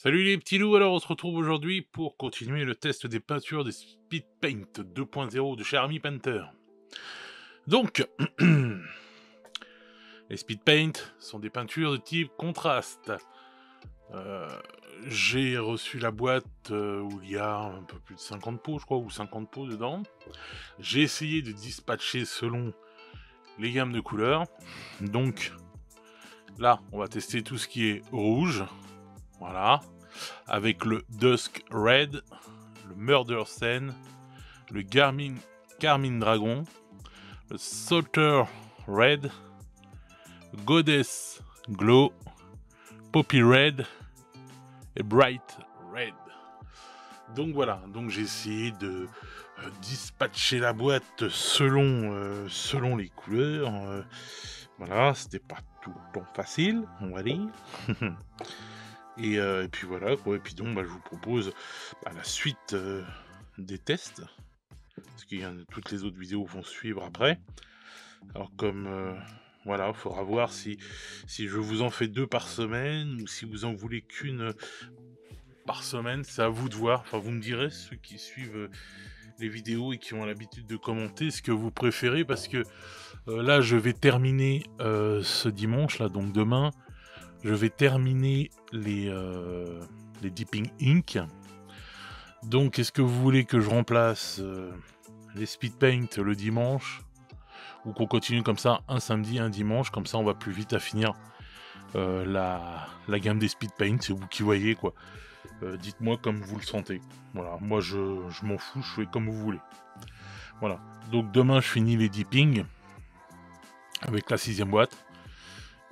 Salut les petits loups, alors on se retrouve aujourd'hui pour continuer le test des peintures des Speed Paint 2.0 de chez Army Painter. Donc, les Speed Paint sont des peintures de type contraste. Euh, J'ai reçu la boîte où il y a un peu plus de 50 pots, je crois, ou 50 pots dedans. J'ai essayé de dispatcher selon les gammes de couleurs. Donc, là, on va tester tout ce qui est rouge. Voilà. Avec le Dusk Red, le Murder Sen, le Carmine Dragon, le Salter Red, Goddess Glow, Poppy Red et Bright Red. Donc voilà, donc j'ai essayé de dispatcher la boîte selon les couleurs. Voilà, c'était pas tout le temps facile, on va dire. Et puis voilà, quoi. Et puis donc, je vous propose la suite des tests. Parce que toutes les autres vidéos vont suivre après. Alors comme, voilà, il faudra voir si je vous en fais 2 par semaine, ou si vous en voulez qu'une par semaine. C'est à vous de voir. Enfin, vous me direz, ceux qui suivent les vidéos et qui ont l'habitude de commenter, ce que vous préférez. Parce que là, je vais terminer ce dimanche, là, donc demain. Je vais terminer les Dipping Ink. Donc, est-ce que vous voulez que je remplace les Speed Paint le dimanche, ou qu'on continue comme ça un samedi, un dimanche, comme ça on va plus vite à finir la gamme des Speed Paint. C'est vous qui voyez, quoi. Dites-moi comme vous le sentez. Voilà, moi je m'en fous, je fais comme vous voulez. Voilà, donc demain je finis les Dipping avec la 6e boîte.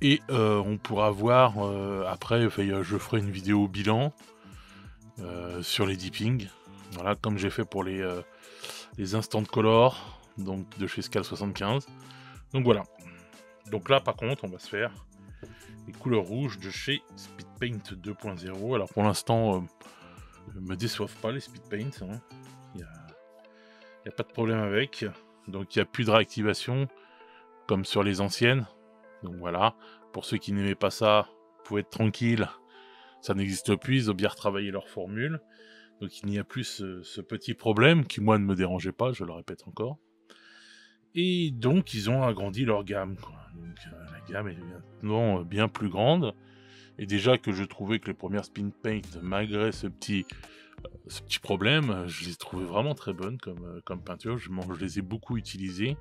Et on pourra voir après, je ferai une vidéo bilan sur les dipping. Voilà, comme j'ai fait pour les Instant Color, donc de chez Scal 75. Donc voilà. Donc là, par contre, on va se faire les couleurs rouges de chez Speed Paint 2.0. Alors pour l'instant, ne me déçoivent pas les Speed Paint. Hein. Il n'y a pas de problème avec. Donc il n'y a plus de réactivation comme sur les anciennes. Donc voilà, pour ceux qui n'aimaient pas ça, vous pouvez être tranquille, ça n'existe plus, ils ont bien retravaillé leur formule. Donc il n'y a plus ce petit problème qui, moi, ne me dérangeait pas, je le répète encore. Et donc ils ont agrandi leur gamme, quoi. Donc la gamme est maintenant bien plus grande. Et déjà que je trouvais que les premières Speed Paint, malgré ce petit problème, je les trouvais vraiment très bonnes comme peinture. Je les ai beaucoup utilisées.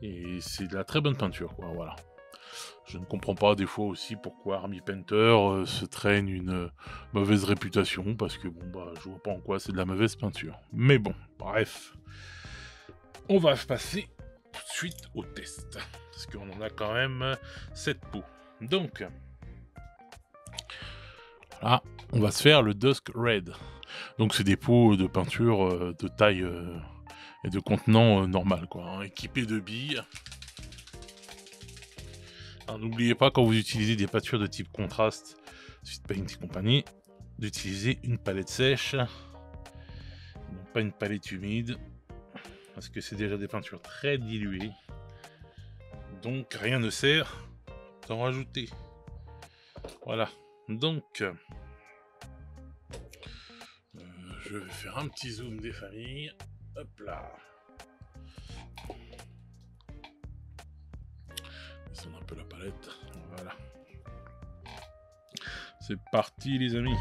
Et c'est de la très bonne peinture, quoi, voilà. Je ne comprends pas des fois aussi pourquoi Army Painter se traîne une mauvaise réputation, parce que je vois pas en quoi c'est de la mauvaise peinture. Mais bon, bref. On va passer tout de suite au test, parce qu'on en a quand même 7 pots. Donc, là, on va se faire le Dusk Red. Donc c'est des pots de peinture de taille et de contenant normal, quoi, hein, équipés de billes. N'oubliez pas, quand vous utilisez des peintures de type contraste, Speed Paint et compagnie, d'utiliser une palette sèche, non pas une palette humide, parce que c'est déjà des peintures très diluées, donc rien ne sert d'en rajouter. Voilà, donc je vais faire un petit zoom des familles, hop là. Descendre un peu la palette, voilà. C'est parti les amis.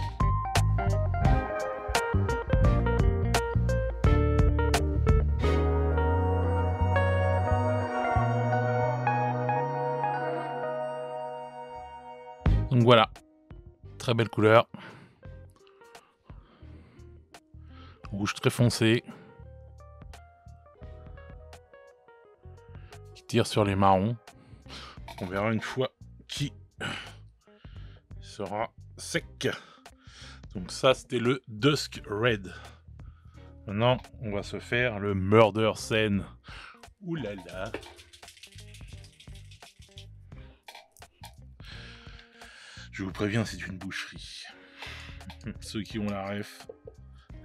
Donc voilà, très belle couleur. Rouge très foncé. Qui tire sur les marrons. On verra une fois qui sera sec. Donc ça, c'était le Dusk Red. Maintenant, on va se faire le Murder Sen. Ouh là là. Je vous préviens, c'est une boucherie. Ceux qui ont la ref,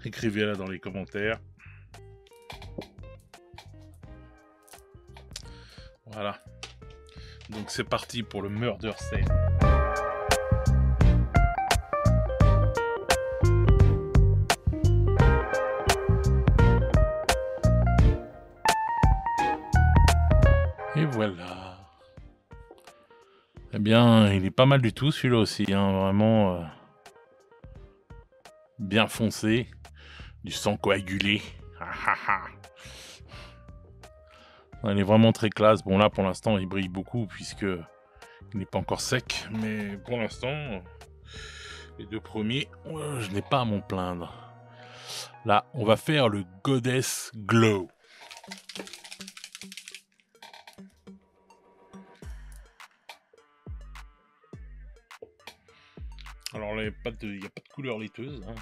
écrivez-la dans les commentaires. Voilà. Donc c'est parti pour le Murder Sen. Et voilà. Eh bien, il est pas mal du tout celui-là aussi, hein, vraiment bien foncé, du sang coagulé. Il est vraiment très classe. Bon là pour l'instant il brille beaucoup puisque il n'est pas encore sec, mais pour l'instant les deux premiers, je n'ai pas à m'en plaindre. Là on va faire le Goddess Glow. Alors il n'y a pas de couleur laiteuse, hein,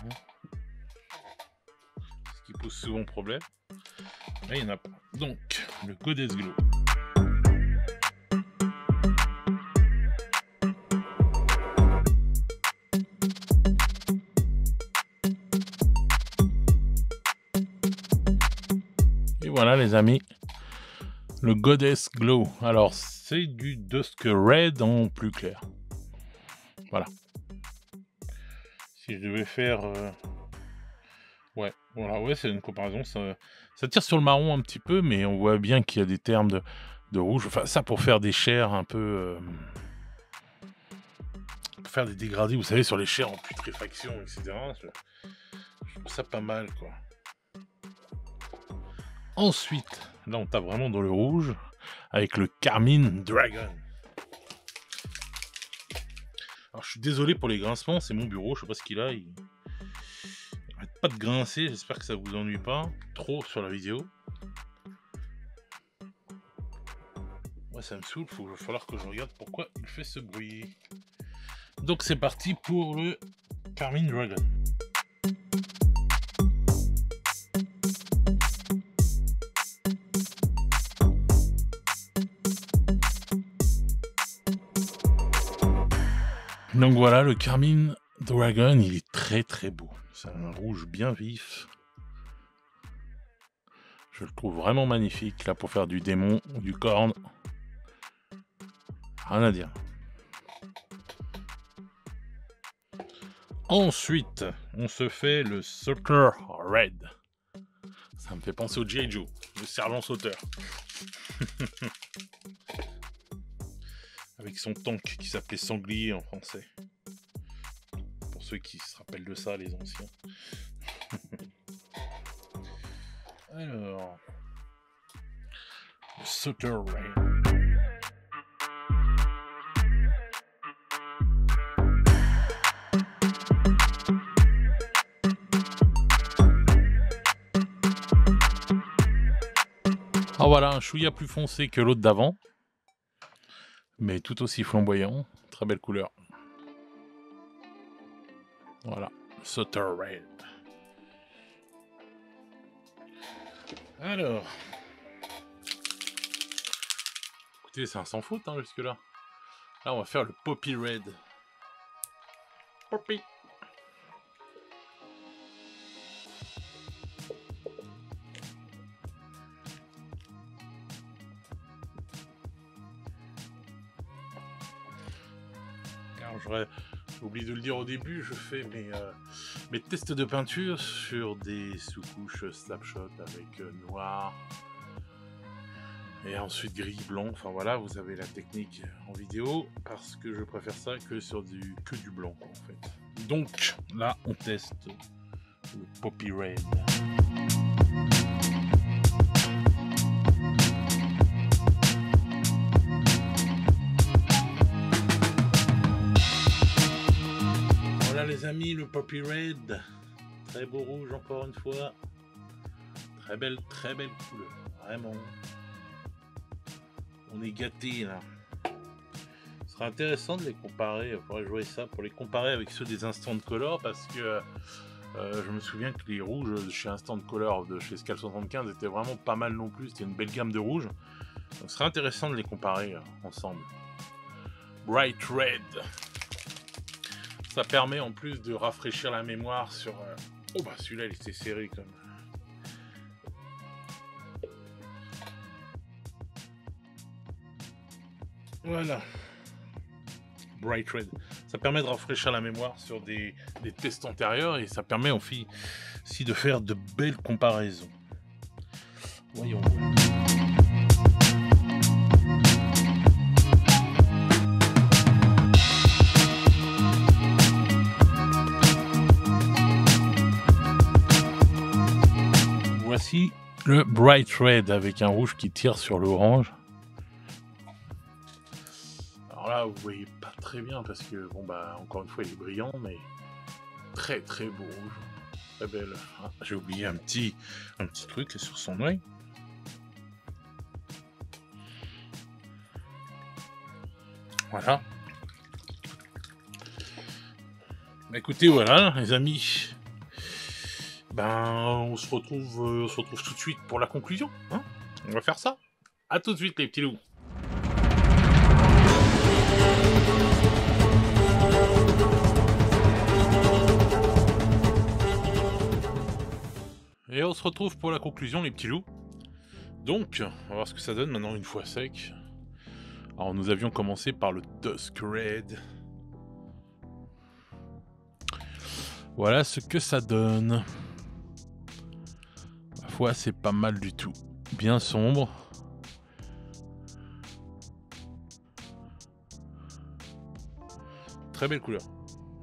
ce qui pose souvent problème. Là il n'y en a pas. Donc le Goddess Glow. Et voilà les amis, le Goddess Glow. Alors c'est du Dusk Red en plus clair. Voilà. Si je devais faire... Ouais, voilà, ouais, c'est une comparaison. Ça tire sur le marron un petit peu, mais on voit bien qu'il y a des termes de rouge. Enfin, ça pour faire des chairs un peu... pour faire des dégradés, vous savez, sur les chairs en putréfaction, etc. Je trouve ça pas mal, quoi. Ensuite, là, on tape vraiment dans le rouge, avec le Carmine Dragon. Alors, je suis désolé pour les grincements, c'est mon bureau, je sais pas ce qu'il a, il arrête pas de grincer, j'espère que ça vous ennuie pas trop sur la vidéo. Moi ça me saoule, il va falloir que je regarde pourquoi il fait ce bruit. Donc c'est parti pour le Carmine Dragon. Donc voilà, le Carmine Dragon, il est très très beau. C'est un rouge bien vif. Je le trouve vraiment magnifique, là, pour faire du démon ou du corne. Rien à dire. Ensuite, on se fait le Sucker Red. Ça me fait penser au G.I. Joe, le sergent sauteur. Avec son tank qui s'appelait Sanglier en français. Pour ceux qui se rappellent de ça, les anciens. Alors... le Sucker Red. Ah voilà, un chouïa plus foncé que l'autre d'avant. Mais tout aussi flamboyant. Très belle couleur. Voilà, Sutter Red. Alors... écoutez, c'est un sans faute hein, jusque là. Là, on va faire le Poppy Red. Poppy. Alors, j'ai oublié de le dire au début, je fais mes tests de peinture sur des sous-couches Slapshot avec noir et ensuite gris, blanc. Enfin voilà, vous avez la technique en vidéo parce que je préfère ça que sur du blanc quoi, en fait. Donc là, on teste le Poppy Red. Les amis, le Poppy Red, très beau rouge encore une fois, très belle couleur, vraiment, on est gâtés là. Ce sera intéressant de les comparer, il faudrait jouer ça pour les comparer avec ceux des Instant Color parce que je me souviens que les rouges de chez Instant Color, de chez Scal 75 étaient vraiment pas mal non plus, c'était une belle gamme de rouges, donc ce serait intéressant de les comparer ensemble. Bright Red. Ça permet en plus de rafraîchir la mémoire sur... Oh bah celui-là il était serré quand même. Voilà. Bright Red. Ça permet de rafraîchir la mémoire sur des tests antérieurs et ça permet aussi de faire de belles comparaisons. Voyons. Le Bright Red avec un rouge qui tire sur l'orange. Alors là, vous voyez pas très bien parce que, bon bah, encore une fois, il est brillant, mais très très beau rouge. Très belle. Ah, j'ai oublié un petit truc sur son œil. Voilà. Bah écoutez, voilà, les amis. Ben, on se retrouve tout de suite pour la conclusion. Hein, on va faire ça. À tout de suite, les petits loups. Et on se retrouve pour la conclusion, les petits loups. Donc, on va voir ce que ça donne maintenant une fois sec. Alors, nous avions commencé par le Dusk Red. Voilà ce que ça donne. Ma foi, c'est pas mal du tout. Bien sombre. Très belle couleur.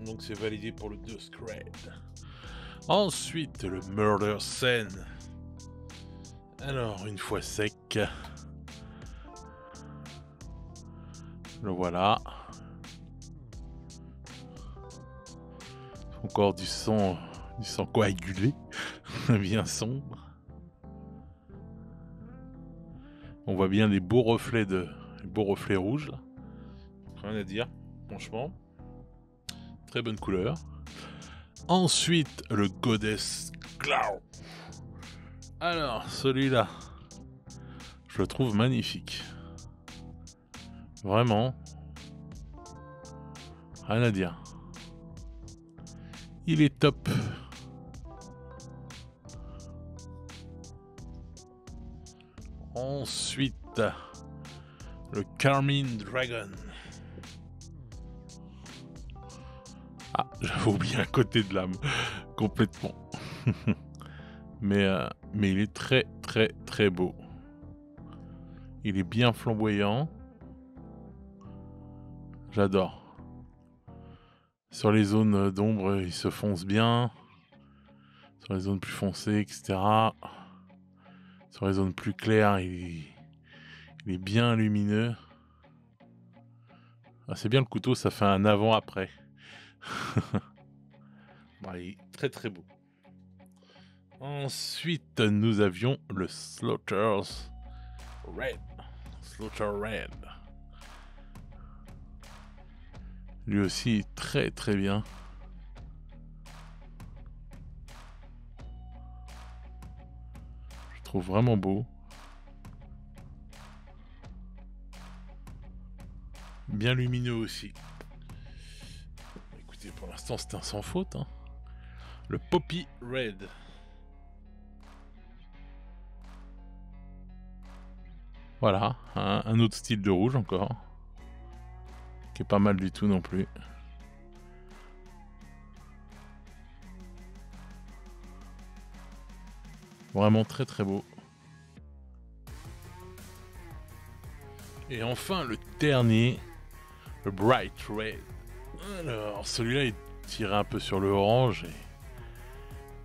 Donc, c'est validé pour le Dusk Red. Ensuite, le Murder Sen. Alors, une fois sec. Le voilà. Encore du sang coagulé. Bien sombre. On voit bien des beaux reflets rouges. Là. Rien à dire, franchement. Très bonne couleur. Ensuite, le Goddess Claw. Alors, celui-là, je le trouve magnifique. Vraiment. Rien à dire. Il est top. Ensuite, le Carmine Dragon. Ah, j'avais oublié un côté de l'âme. Complètement. mais il est très très très beau. Il est bien flamboyant. J'adore. Sur les zones d'ombre, il se fonce bien. Sur les zones plus foncées, etc. Sur les zones plus claires, il est bien lumineux. Ah, c'est bien le couteau, ça fait un avant-après. Bon, il est très très beau. Ensuite, nous avions le Slaughter's Red. Slaughter Red. Lui aussi, très très bien. Je trouve vraiment beau. Bien lumineux aussi. Écoutez, pour l'instant, c'est un sans faute. Hein. Le Poppy Red. Voilà, un autre style de rouge encore. Qui est pas mal du tout non plus. Vraiment très très beau. Et enfin le dernier, le Bright Red. Alors celui-là il tirait un peu sur le orange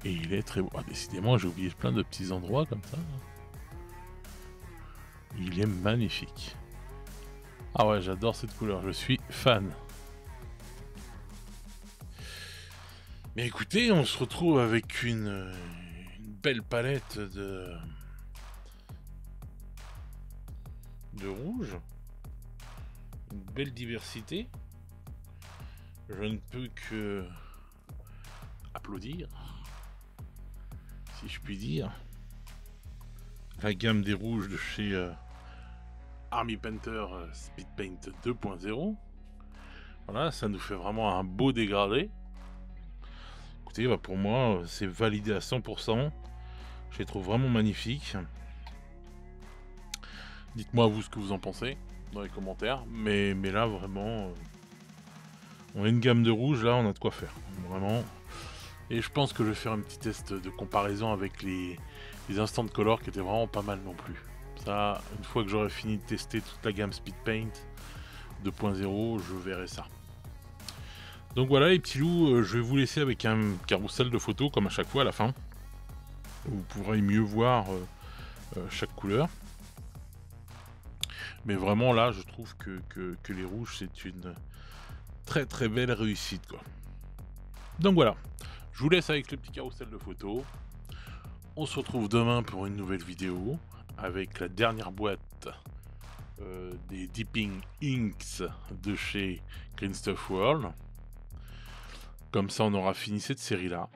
et il est très beau. Ah, décidément j'ai oublié plein de petits endroits comme ça. Il est magnifique. Ah ouais, j'adore cette couleur, je suis fan. Mais écoutez, on se retrouve avec une belle palette de rouge. Une belle diversité. Je ne peux que applaudir, si je puis dire. La gamme des rouges de chez Army Painter Speed Paint 2.0. Voilà, ça nous fait vraiment un beau dégradé. Écoutez, bah pour moi, c'est validé à 100%. Je les trouve vraiment magnifiques. Dites-moi vous ce que vous en pensez dans les commentaires. Mais là, vraiment, on a une gamme de rouge, là, on a de quoi faire. Vraiment. Et je pense que je vais faire un petit test de comparaison avec les Instant Color qui étaient vraiment pas mal non plus. Ça, une fois que j'aurai fini de tester toute la gamme Speed Paint 2.0, je verrai ça. Donc voilà les petits loups, je vais vous laisser avec un carrousel de photos comme à chaque fois à la fin. Vous pourrez mieux voir chaque couleur. Mais vraiment là, je trouve que les rouges, c'est une très très belle réussite, quoi. Donc voilà, je vous laisse avec le petit carrousel de photos. On se retrouve demain pour une nouvelle vidéo avec la dernière boîte des Dipping Inks de chez Green Stuff World. Comme ça, on aura fini cette série-là.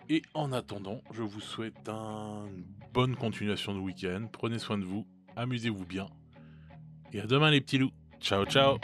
Et en attendant, je vous souhaite une bonne continuation de week-end. Prenez soin de vous, amusez-vous bien. Et à demain les petits loups. Ciao ciao.